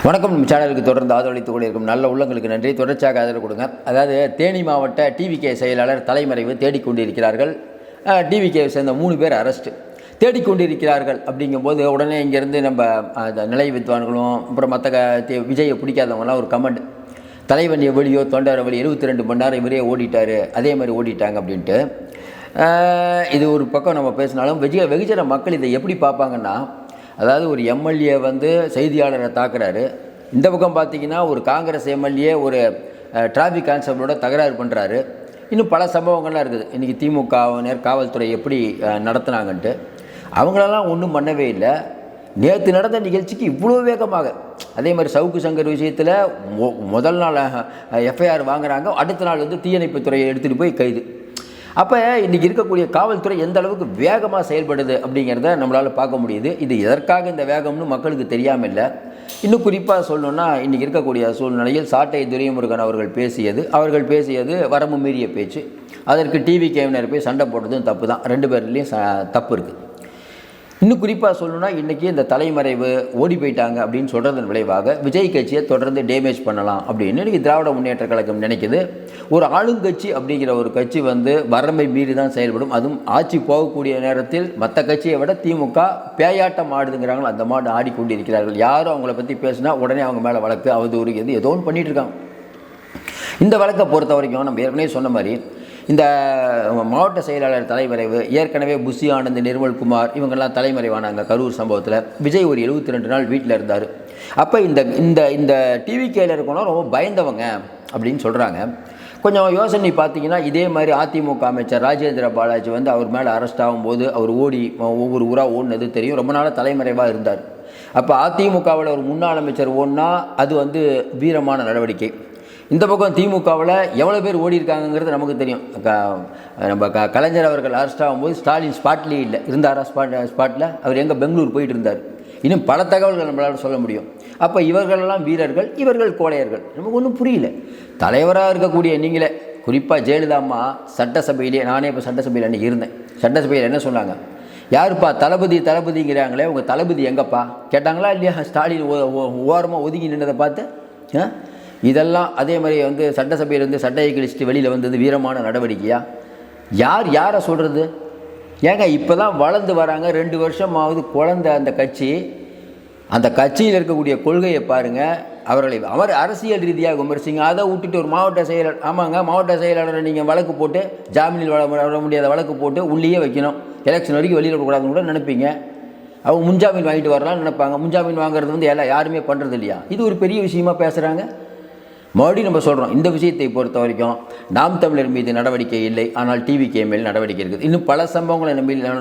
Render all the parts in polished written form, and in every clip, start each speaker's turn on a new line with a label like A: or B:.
A: வணக்கம். நம்ம சேனலுக்கு தொடர்ந்து ஆதரவளித்துக் கொண்டிருக்கும் நல்ல உள்ளங்களுக்கு நன்றி. தொடர்ச்சியாக ஆதரவு கொடுங்க. அதாவது தேனி மாவட்ட டிவிகே செயலாளர் தலைமறைவு தேடிக்கொண்டிருக்கிறார்கள். டிவிகேவை சேர்ந்த 3 பேர் அரெஸ்ட்டு தேடிக்கொண்டிருக்கிறார்கள். அப்படிங்கும்போது உடனே இங்கேருந்து நம்ம நிலை வித்வான்களும் அப்புறம் மற்ற விஜயை பிடிக்காதவங்களாம் ஒரு கமெண்ட், தலைவன் எவ்வளியோ தொண்டர் எவ்வளி 72 மணி நேரம் இவரே ஓடிட்டார், அதே மாதிரி ஓடிட்டாங்க அப்படின்ட்டு. இது ஒரு பக்கம் நம்ம பேசினாலும் வெகுஜன மக்கள் இதை எப்படி பார்ப்பாங்கன்னா, அதாவது ஒரு எம்எல்ஏ செய்தியாளரை தாக்குறாரு, இந்த பக்கம் பார்த்திங்கன்னா ஒரு காங்கிரஸ் எம்எல்ஏ ஒரு டிராஃபிக் கான்ஸ்டபிளோட தகராறு பண்ணுறாரு. இன்னும் பல சம்பவங்கள்லாம் இருக்குது. இன்றைக்கி திமுகவினர் காவல்துறை எப்படி நடத்துனாங்கன்ட்டு அவங்களெல்லாம் ஒன்றும் பண்ணவே இல்லை. நேற்று நடந்த நிகழ்ச்சிக்கு இவ்வளோ வேகமாக, அதே மாதிரி சவுக்கு சங்கர் விஷயத்தில் முதல் நாள் எஃப்ஐஆர் வாங்குகிறாங்க, அடுத்த நாள் தீயணைப்புத்துறையை எடுத்துகிட்டு போய் கைது. அப்போ இன்றைக்கி இருக்கக்கூடிய காவல்துறை எந்த அளவுக்கு வேகமாக செயல்படுது அப்படிங்கிறத நம்மளால் பார்க்க முடியுது. இது எதற்காக இந்த வேகம்னு மக்களுக்கு தெரியாமல் இல்லை. இன்னும் குறிப்பாக சொல்லணுன்னா, இன்றைக்கி இருக்கக்கூடிய சூழ்நிலையில் சாட்டை துரைமுருகன் அவர்கள் பேசியது வரம்பு மீறிய பேச்சு. அதற்கு டிவிகேவினர் போய் சண்டை போட்டதும் தப்பு தான். 2 பேர்லேயும் தப்பு இருக்குது. இன்னும் குறிப்பாக சொல்லணுன்னா, இன்றைக்கி இந்த தலைமறைவு ஓடி போயிட்டாங்க அப்படின்னு சொல்கிறதன் விளைவாக விஜய் கட்சியை தொடர்ந்து டேமேஜ் பண்ணலாம் அப்படின்னு இன்றைக்கி திராவிட முன்னேற்ற கழகம் நினைக்குது. ஒரு ஆளுங்கட்சி அப்படிங்கிற ஒரு கட்சி வரம்பை மீறி தான் செயல்படும். அதுவும் ஆட்சி போகக்கூடிய நேரத்தில் மற்ற கட்சியை விட திமுக பேயாட்டம் ஆடுதுங்கிறாங்களோ அந்த மாடு ஆடிக்கொண்டிருக்கிறார்கள். யாரும் அவங்கள பற்றி பேசினா உடனே அவங்க மேலே வழக்கு, அவதூறு, ஏதோ ஒன்று பண்ணிகிட்டு இருக்காங்க. இந்த வழக்கை பொறுத்த வரைக்கும் நம்ம ஏற்கனவே சொன்ன மாதிரி இந்த மாவட்ட செயலாளர் தலைமறைவு, ஏற்கனவே புஷி ஆனந்த், நிர்மல்குமார் இவங்கெல்லாம் தலைமறைவானாங்க கரூர் சம்பவத்தில். விஜய் ஒரு 72 நாள் வீட்டில் இருந்தார். அப்போ இந்த இந்த இந்த டிவிகேயில் இருக்கணும் ரொம்ப பயந்தவங்க அப்படின்னு சொல்கிறாங்க. கொஞ்சம் யோசனை பார்த்தீங்கன்னா, இதே மாதிரி அதிமுக அமைச்சர் ராஜேந்திர பாலாஜி அவர் மேலே அரெஸ்ட் ஆகும்போது அவர் ஓடி ஒவ்வொரு ஊராக ஓடினது தெரியும். ரொம்ப நாளாக தலைமறைவாக இருந்தார். அப்போ அதிமுகவில் ஒரு முன்னாள் அமைச்சர் ஓடினா அது வீரமான நடவடிக்கை. இந்த பக்கம் திமுகவில் எவ்வளோ பேர் ஓடி இருக்காங்கிறது நமக்கு தெரியும். நம்ம கலைஞர் அவர்கள் அரெஸ்ட் ஆகும்போது ஸ்டாலின் ஸ்பாட்லேயே இல்லை, இருந்தாரா ஸ்பாட்டில்? அவர் எங்கே பெங்களூர் போயிட்டு இருந்தார். இன்னும் பல தகவல்கள் நம்மளால் சொல்ல முடியும். அப்போ இவர்களெல்லாம் வீரர்கள், இவர்கள் கோழையர்கள். நமக்கு ஒன்றும் புரியல. தலைவராக இருக்கக்கூடிய நீங்களே, குறிப்பாக ஜெயலலிதா அம்மா சட்டசபையிலே, நானே இப்போ சட்டசபையில் அன்றைக்கி இருந்தேன். சட்டசபையில் என்ன சொன்னாங்க, யாருப்பா தளபதிங்கிறாங்களே, உங்கள் தளபதி எங்கப்பா கேட்டாங்களா இல்லையா? ஸ்டாலின் ஓரமாக ஒதுங்கி நின்றதை பார்த்து இதெல்லாம் அதே மாதிரி சட்டசபையில் சட்டையை கிழிச்சிட்டு வெளியில் வந்தது வீரமான நடவடிக்கையா? யாரை சொல்கிறது? ஏங்க இப்போ தான் வளர்ந்து வராங்க, 2 வருஷமாவது குழந்த அந்த கட்சி. அந்த கட்சியில் இருக்கக்கூடிய கொள்கையை பாருங்கள். அவர்களை அரசியல் ரீதியாக விமர்சிங்க. அதை விட்டுட்டு ஒரு மாவட்ட செயலாளர், ஆமாங்க, மாவட்ட செயலாளரை நீங்கள் வழக்கு போட்டு ஜாமீனில் வர முடியாத வழக்கு போட்டு உள்ளேயே வைக்கணும், எலெக்ஷன் வரைக்கும் வெளியில் விடக்கூடாதுன்னு கூட நினைப்பீங்க. அவங்க முன்ஜாமீன் வாங்கிட்டு வரலாம்னு நினைப்பாங்க. முன்ஜாமீன் வாங்குறது எல்லாம் யாருமே பண்ணுறது இல்லையா? இது ஒரு பெரிய விஷயமாக பேசுகிறாங்க. மறுபடியும் நம்ம சொல்கிறோம், இந்த விஷயத்தை பொறுத்த வரைக்கும் நாம் தமிழர் மீது நடவடிக்கை இல்லை, ஆனால் டிவிகே மேல் நடவடிக்கை இருக்குது. இன்னும் பல சம்பவங்களை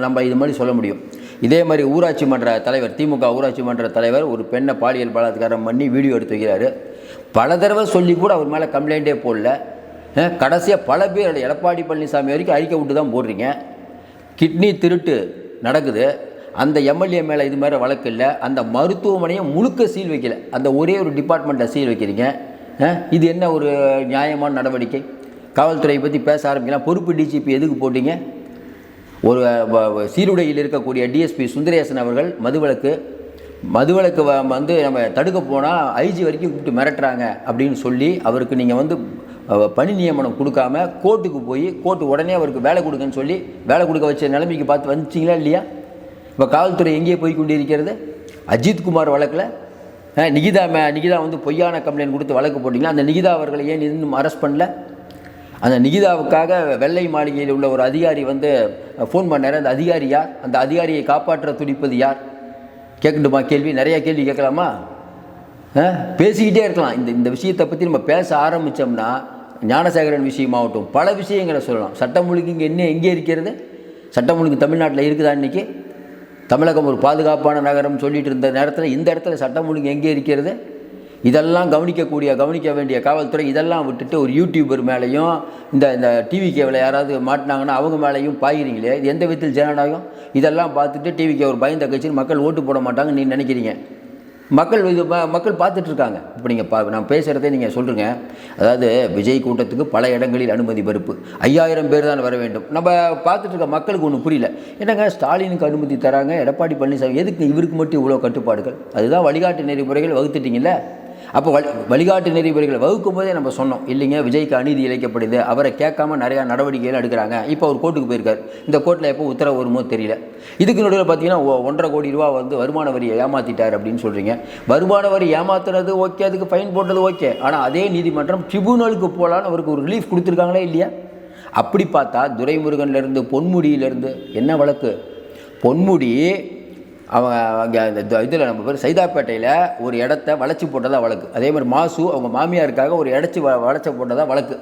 A: நம்ம இது மாதிரி சொல்ல முடியும். இதே மாதிரி ஊராட்சி மன்ற தலைவர், திமுக ஊராட்சி மன்ற தலைவர் ஒரு பெண்ணை பாலியல் பலாத்காரம் பண்ணி வீடியோ எடுத்து வைக்கிறாரு. பல தடவை சொல்லி கூட அவர் மேலே கம்ப்ளைண்ட்டே போடல. கடைசியாக பல பேர் எடப்பாடி பழனிசாமி வரைக்கும் அறிக்கை விட்டு தான் போடுறீங்க. கிட்னி திருட்டு நடக்குது, அந்த எம்எல்ஏ மேலே இது மாதிரி வழக்கு இல்லை. அந்த மருத்துவமனையை முழுக்க சீல் வைக்கல, அந்த ஒரே ஒரு டிபார்ட்மெண்ட்டை சீல் வைக்கிறீங்க. இது என்ன ஒரு நியாயமான நடவடிக்கை? காவல்துறையை பற்றி பேச ஆரம்பிக்கலாம். பொறுப்பு டிஜிபி எதுக்கு போட்டிங்க? ஒரு சீருடையில் இருக்கக்கூடிய டிஎஸ்பி சுந்தரேசன் அவர்கள் மதுவிலக்கு நம்ம தடுக்க போனால் ஐஜி வரைக்கும் கூப்பிட்டு மிரட்டுறாங்க அப்படின்னு சொல்லி அவருக்கு நீங்கள் பணி நியமனம் கொடுக்காம கோர்ட்டுக்கு போய் கோர்ட்டு உடனே அவருக்கு வேலை கொடுங்கன்னு சொல்லி வேலை கொடுக்க வச்ச நிலைமைக்கு பார்த்து வந்துச்சிங்களா இல்லையா? இப்போ காவல்துறை எங்கேயே போய் கொண்டு இருக்கிறது? அஜித்குமார் வழக்கில் நிகிதா பொய்யான கம்ப்ளைண்ட் கொடுத்து வழக்கு போட்டிங்களா? அந்த நிகிதா அவர்களை ஏன் இன்னும் அரெஸ்ட் பண்ணல? அந்த நிகிதாவுக்காக வெள்ளை மாளிகையில் உள்ள ஒரு அதிகாரி ஃபோன் பண்ணார். அந்த அதிகாரி யார்? அந்த அதிகாரியை காப்பாற்ற துடிப்பது யார்? கேட்கணுமா கேள்வி? நிறையா கேள்வி கேட்கலாமா? பேசிக்கிட்டே இருக்கலாம். இந்த விஷயத்தை பற்றி நம்ம பேச ஆரம்பித்தோம்னா, ஞானசேகரன் விஷயமாகட்டும் பல விஷயங்களை சொல்லலாம். சட்டம் ஒழுங்கு இங்கே எங்கே இருக்கிறது? சட்டம் ஒழுங்கு தமிழ்நாட்டில் இருக்குதா? இன்றைக்கி தமிழகம் ஒரு பாதுகாப்பான நகரம் சொல்லிட்டு இருந்த நேரத்தில் இந்த இடத்துல சட்டம் ஒழுங்கு எங்கே இருக்கிறது? இதெல்லாம் கவனிக்க வேண்டிய காவல்துறை இதெல்லாம் விட்டுட்டு ஒரு யூடியூபர் மேலேயும் இந்த டிவிகேவில் யாராவது மாட்டினாங்கன்னா அவங்க மேலேயும் பாய்கிறீங்களே, இது எந்த விதத்தில் ஜனநாயகம்? இதெல்லாம் பார்த்துட்டு டிவிகே ஒரு பயந்த கட்சின்னு மக்கள் ஓட்டு போட மாட்டாங்க நீ நினைக்கிறீங்க? மக்கள் பார்த்துட்ருக்காங்க. இப்போ நீங்கள் நான் பேசுகிறதே நீங்கள் சொல்லுங்க. அதாவது விஜய் கூட்டத்துக்கு பல இடங்களில் அனுமதி மறுப்பு, 5000 பேர் தான் வர வேண்டும். நம்ம பார்த்துட்ருக்க மக்களுக்கு ஒன்றும் புரியல. என்னங்க ஸ்டாலினுக்கு அனுமதி தராங்க, எடப்பாடி பழனிசாமி எதுக்கு இவருக்கு மட்டும் இவ்வளோ கட்டுப்பாடுகள்? அதுதான் வழிகாட்டு நெறிமுறைகள் வகுத்துட்டிங்கல்ல. அப்போ வழிகாட்டு நெறிமுறைகளை வகுக்கும் போதே நம்ம சொன்னோம் இல்லைங்க, விஜய்க்கு அநீதி இழைக்கப்படுது, அவரை கேட்காம நிறையா நடவடிக்கைகள் எடுக்கிறாங்க. இப்போ அவர் கோர்ட்டுக்கு போயிருக்கார். இந்த கோர்ட்டில் எப்போ உத்தரவு வருமோ தெரியல. இதுக்கு நடுவில் பார்த்தீங்கன்னா 1.5 கோடி ரூபா வருமான வரியை ஏமாற்றிட்டார் அப்படின்னு சொல்கிறீங்க. வருமான வரி ஏமாத்துறது ஓகே, அதுக்கு ஃபைன் போட்டது ஓகே. ஆனால் அதே நீதிமன்றம் ட்ரிபியூனலுக்கு போகலான்னு அவருக்கு ஒரு ரிலீஃப் கொடுத்துருக்காங்களே இல்லையா? அப்படி பார்த்தா துரைமுருகன்லேருந்து பொன்முடியிலேருந்து என்ன வழக்கு? பொன்முடி அவங்க அங்கே இந்த இதில் நம்ம பேர் சைதாப்பேட்டையில் ஒரு இடத்த வளைச்சி போட்டதாக வழக்கு. அதே மாதிரி மாசு அவங்க மாமியாருக்காக ஒரு வளைச்சி போட்டதாக வழக்கு.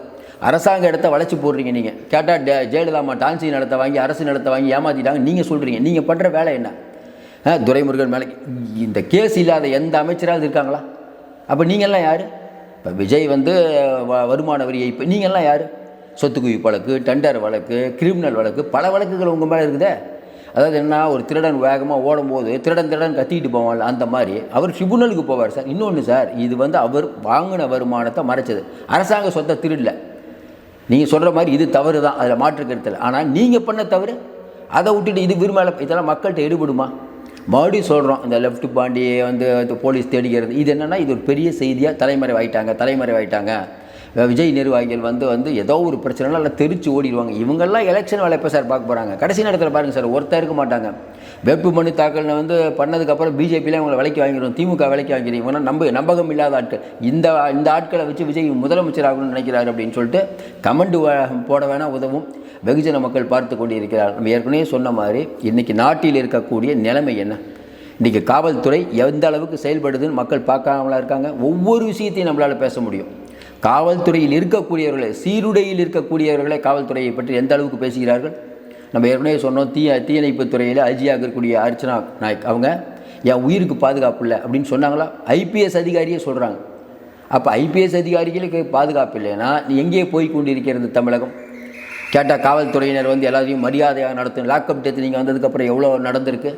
A: அரசாங்க இடத்த வளைச்சி போடுறீங்க. நீங்கள் கேட்டால் ஜெயலலிதா டான்சி நிலத்தை வாங்கி அரசு நிலத்தை வாங்கி ஏமாற்றிட்டாங்க நீங்கள் சொல்கிறீங்க. நீங்கள் பண்ணுற வேலை என்ன? துரைமுருகன் மேலே இந்த கேஸ் இல்லாத எந்த அமைச்சராவது இருக்காங்களா? அப்போ நீங்கள்லாம் யார்? இப்போ விஜய் வருமான வரி ஏய்ப்பு, நீங்கள்லாம் யார்? சொத்து குவிப்பு வழக்கு, டெண்டர் வழக்கு, கிரிமினல் வழக்கு, பல வழக்குகள் உங்கள் மேலே இருக்குதே. அதாவது என்ன, ஒரு திருடன் வேகமாக ஓடும்போது திருடன் கத்திக்கிட்டு போவாங்க, அந்த மாதிரி அவர் ட்ரிபுனலுக்கு போவார் சார். இன்னொன்று சார், இது அவர் வாங்கின வருமானத்தை மறைச்சது, அரசாங்க சொத்தை திருடல. நீங்கள் சொல்கிற மாதிரி இது தவறு தான், அதில் மாற்று கருத்தில். ஆனால் நீங்கள் பண்ண தவறு அதை விட்டுட்டு இது விரும்பல. இதெல்லாம் மக்கள்கிட்ட எடுபடுமா? மறுபடியும் சொல்கிறோம், இந்த லெஃப்ட் பாண்டியை போலீஸ் தேடிக்கிறது, இது என்னென்னா இது ஒரு பெரிய செய்தியாக தலைமறைவாயிட்டாங்க. விஜய் நிர்வாகிகள் ஏதோ ஒரு பிரச்சனைலாம் இல்லை தெரிச்சு ஓடிடுவாங்க. இவங்கெல்லாம் எலெக்ஷன் வேலை எப்போ சார் பார்க்க போகிறாங்க? கடைசி நேரத்தில் பாருங்கள் சார், ஒருத்தர் இருக்க மாட்டாங்க. வேட்புமனு தாக்கல் பண்ணதுக்கப்புறம் பிஜேபியில் அவங்களை விலைக்கு வாங்கிடும், திமுக விலைக்கு வாங்கிடும். இவங்க நம்பகம் இல்லாத ஆட்கள். இந்த ஆட்களை வச்சு விஜய் முதலமைச்சர் ஆகணும்னு நினைக்கிறாரு அப்படின்னு சொல்லிட்டு கமெண்ட் போட வேணால் உதவும். வெகுஜன மக்கள் பார்த்து கொண்டு இருக்கிறார். நம்ம ஏற்கனவே சொன்ன மாதிரி இன்றைக்கி நாட்டில் இருக்கக்கூடிய நிலைமை என்ன? இன்றைக்கி காவல்துறை எந்த அளவுக்கு செயல்படுதுன்னு மக்கள் பார்க்காமலாம் இருக்காங்க. ஒவ்வொரு விஷயத்தையும் நம்மளால் பேச முடியும். காவல்துறையில் இருக்கக்கூடியவர்களை, சீருடையில் இருக்கக்கூடியவர்களை காவல்துறையை பற்றி எந்த அளவுக்கு பேசுகிறார்கள்? நம்ம ஏற்கனவே சொன்னோம், தீயணைப்பு துறையில் ஐஜியாக இருக்கக்கூடிய அர்ச்சனா நாயக் அவங்க என் உயிருக்கு பாதுகாப்பு இல்லை அப்படின்னு சொன்னாங்களா? ஐபிஎஸ் அதிகாரியே சொல்கிறாங்க. அப்போ ஐபிஎஸ் அதிகாரிகளுக்கு பாதுகாப்பு இல்லைன்னா நீ எங்கேயே போய் கொண்டு இருக்கிறது தமிழகம்? கேட்டால் காவல்துறையினர் எல்லாத்தையும் மரியாதையாக நடத்தும். லாக்அப் டெத்து நீங்கள் வந்ததுக்கப்புறம் எவ்வளோ நடந்திருக்கு?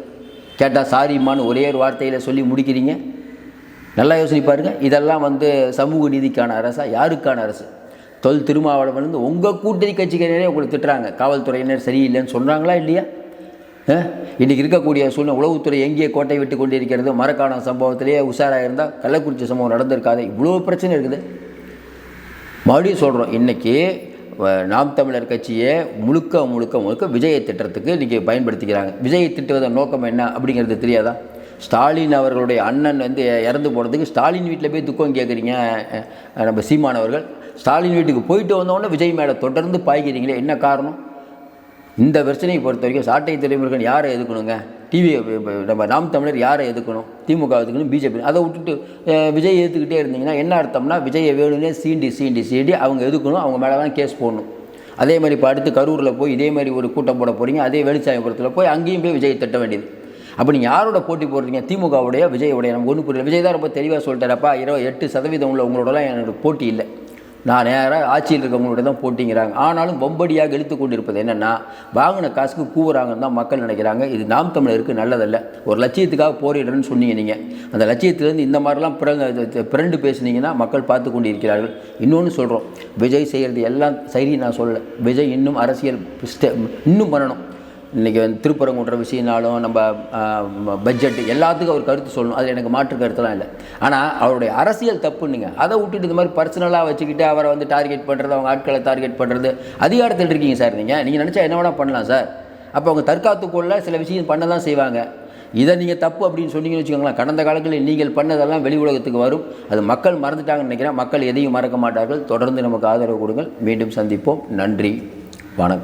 A: கேட்டால் சாரிம்மான்னு ஒரே ஒரு வார்த்தையில் சொல்லி முடிக்கிறீங்க. நல்லா யோசனை பாருங்கள். இதெல்லாம் சமூக நீதிக்கான அரசா? யாருக்கான அரசு? திருமாவளவன் உங்கள் கூட்டணி கட்சிக்காரரே உங்களை திட்டுறாங்க, காவல்துறையினர் சரியில்லைன்னு சொல்கிறாங்களா இல்லையா? இன்றைக்கி இருக்கக்கூடிய சூழ்நிலை, உளவுத்துறை எங்கேயே கோட்டை விட்டு கொண்டு இருக்கிறது? மரக்காணம் சம்பவத்திலேயே உஷாராக இருந்தால் கள்ளக்குறிச்சி சம்பவம் நடந்திருக்காது. இவ்வளோ பிரச்சனை இருக்குது. மறுபடியும் சொல்கிறோம், இன்றைக்கி நாம் தமிழர் கட்சியை முழுக்க விஜயை திட்டத்துக்கு இன்றைக்கி பயன்படுத்திக்கிறாங்க. விஜயை திட்டுவதன் நோக்கம் என்ன அப்படிங்கிறது தெரியாதா? ஸ்டாலின் அவர்களுடைய அண்ணன் இறந்து போனதுக்கு ஸ்டாலின் வீட்டில் போய் துக்கம் கேட்குறீங்க. நம்ம சீமானவர்கள் ஸ்டாலின் வீட்டுக்கு போயிட்டு வந்தோடனே விஜய் மேலே தொடர்ந்து பாய்க்கிறீங்களே, என்ன காரணம்? இந்த பிரச்சனையை பொறுத்த வரைக்கும் சாட்டை துரைமுருகன் யாரை எதுக்கணுங்க? நம்ம நாம் தமிழர் யாரை எதுக்கணும்? திமுக எதுக்கணும், பிஜேபி. அதை விட்டுட்டு விஜய் எதுக்கிட்டே இருந்தீங்கன்னா என்ன அர்த்தம்னா, விஜயை வேணும்னே சீண்டி அவங்க எதுக்கணும், அவங்க மேலே தான் கேஸ் போடணும். அதே மாதிரி இப்போ அடுத்து கரூரில் போய் இதே மாதிரி ஒரு கூட்டம் போட போகிறீங்க. அதே வெளிச்சாயபுரத்தில் போய் அங்கேயும் போய் விஜயை திட்ட வேண்டியது. அப்போ நீங்கள் யாரோட போட்டி போடுறீங்க? திமுகவுடைய, விஜயோடைய? நமக்கு ஒன்றும் புரியல. விஜய் தான் ரொம்ப தெளிவாக சொல்லிட்டாரப்பா, 28% உள்ள உங்களோடலாம் எனக்கு போட்டி இல்லை, நான் நேராக ஆட்சியில் இருக்கவங்களோட தான் போட்டிங்கிறாங்க. ஆனாலும் பொம்படியாக இழுத்து கொண்டு இருப்பது என்னென்னா, வாங்கின காசுக்கு கூவுறாங்கன்னு தான் மக்கள் நினைக்கிறாங்க. இது நாம் தமிழருக்கு நல்லதல்ல. ஒரு லட்சியத்துக்காக போரிடுறேன்னு சொன்னீங்க நீங்கள், அந்த லட்சியத்திலேருந்து இந்த மாதிரிலாம் பிறண்டு பேசுனீங்கன்னா மக்கள் பார்த்து கொண்டு இருக்கிறார்கள். இன்னொன்று சொல்கிறோம், விஜய் செய்கிறது எல்லாம் சரி நான் சொல்லலை. விஜய் இன்னும் அரசியல் இன்னும் பண்ணணும். இன்றைக்கி திருப்பரங்குன்ற விஷயம்னாலும் நம்ம பட்ஜெட் எல்லாத்துக்கும் அவர் கருத்து சொல்லணும், அதில் எனக்கு மாற்று கருத்துலாம் இல்லை. ஆனால் அவருடைய அரசியல் தப்புன்னுங்க. அதை விட்டுட்டு இந்த மாதிரி பர்சனலாக வச்சுக்கிட்டு அவரை டார்கெட் பண்ணுறது, அவங்க ஆட்களை டார்கெட் பண்ணுறது. அதிகாரத்தில் இருக்கீங்க சார், நீங்கள் நினச்சா என்ன வேணால் பண்ணலாம் சார். அப்போ அவங்க தற்காத்துக்குள்ள சில விஷயம் பண்ண தான் செய்வாங்க. இதை நீங்கள் தப்பு அப்படின்னு சொன்னீங்கன்னு வச்சுக்கோங்களேன், கடந்த காலங்களில் நீங்கள் பண்ணதெல்லாம் வெளி உலகத்துக்கு வரும். அது மக்கள் மறந்துட்டாங்கன்னு நினைக்கிறேன். மக்கள் எதையும் மறக்க மாட்டார்கள். தொடர்ந்து நமக்கு ஆதரவு கொடுங்கள். மீண்டும் சந்திப்போம். நன்றி, வணக்கம்.